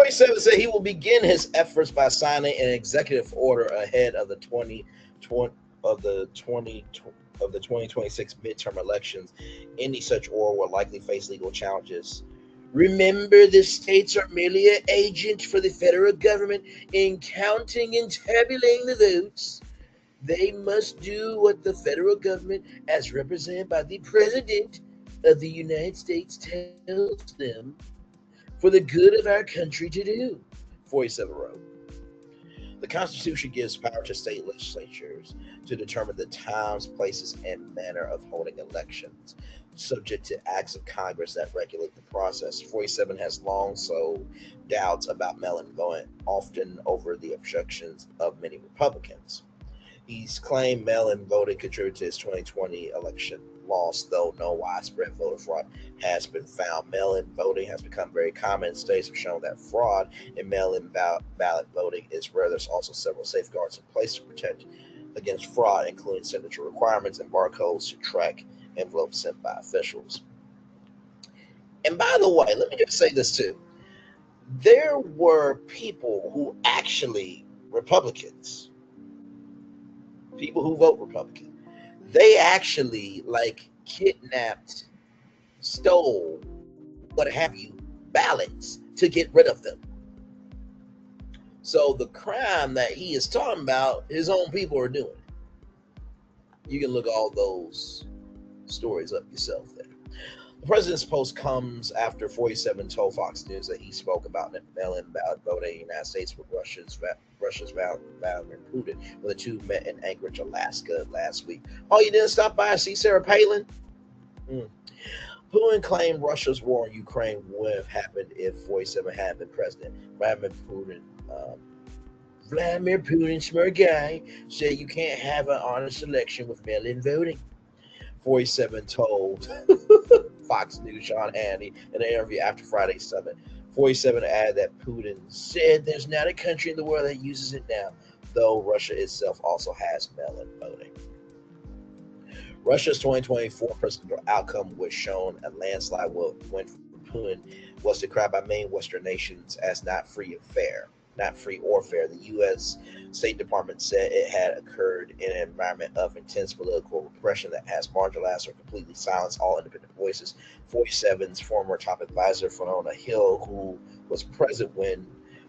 47 said he will begin his efforts by signing an executive order ahead of the 2020 of the 20 of the 2026 midterm elections. Any such order will likely face legal challenges. Remember, the states are merely an agent for the federal government in counting and tabulating the votes. They must do what the federal government, as represented by the President of the United States, tells them for the good of our country to do. 47 wrote. The Constitution gives power to state legislatures to determine the times, places, and manner of holding elections, subject to acts of Congress that regulate the process. 47 has long sowed doubts about mail in voting, often over the objections of many Republicans. He's claimed mail-in voting contributed to his 2020 election loss, though no widespread voter fraud has been found. Mail-in voting has become very common. States have shown that fraud in mail-in ballot voting is rare. There's also several safeguards in place to protect against fraud, including signature requirements and barcodes to track envelopes sent by officials. And by the way, let me just say this too. There were people who actually, Republicans, people who vote Republican, they actually like kidnapped, stole, what have you, ballots to get rid of them. So the crime that he is talking about, his own people are doing. You can look all those stories up yourself there. The president's post comes after 47 told Fox News that he spoke about mail-in ballot voting in the United States with Russia's Vladimir Putin when the two met in Anchorage, Alaska last week. Oh, you didn't stop by and see Sarah Palin? Putin claimed Russia's war in Ukraine would have happened if 47 had been president. Vladimir Putin, smart guy, said you can't have an honest election with mail-in voting. 47 told Fox News, Sean Hannity, in an interview after Friday's summit. 47 added that Putin said there's not a country in the world that uses it now, though Russia itself also has mail-in voting. Russia's 2024 presidential outcome was shown a landslide win for Putin was declared by many Western nations as not free or fair. The U.S. State Department said it had occurred in an environment of intense political repression that has marginalized or completely silenced all independent voices. 47's former top advisor, Fiona Hill, who was present when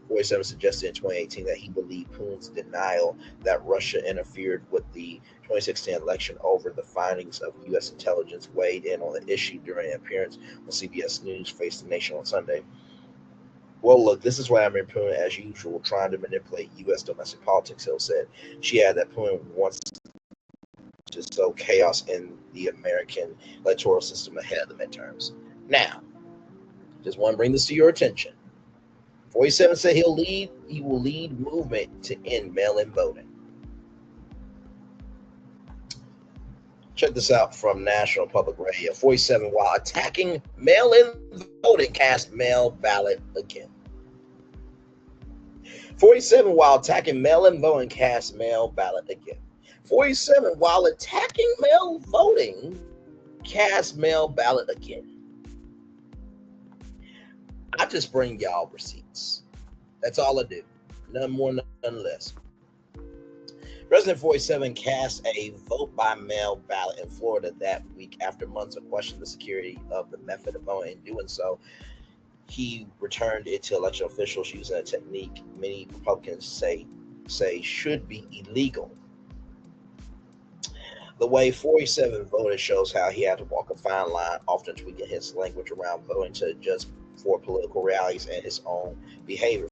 47 suggested in 2018 that he believed Putin's denial that Russia interfered with the 2016 election over the findings of U.S. intelligence weighed in on the issue during an appearance on CBS News Face the Nation on Sunday. Well, look, this is Vladimir Putin, as usual, trying to manipulate U.S. domestic politics, Hill said. She added that Putin wants to sow chaos in the American electoral system ahead of the midterms. Now, just want to bring this to your attention. 47 said he will lead movement to end mail-in voting. Check this out from National Public Radio. 47, while attacking mail-in voting, cast mail ballot again. 47, while attacking mail-in voting, cast mail ballot again. 47, while attacking mail voting, cast mail ballot again. I just bring y'all receipts. That's all I do. None more, none less. President 47 cast a vote by mail ballot in Florida that week after months of questioning the security of the method of voting. In doing so, he returned it to election officials using a technique many Republicans say should be illegal. The way 47 voted shows how he had to walk a fine line, often tweaking his language around voting to adjust for political realities and his own behavior.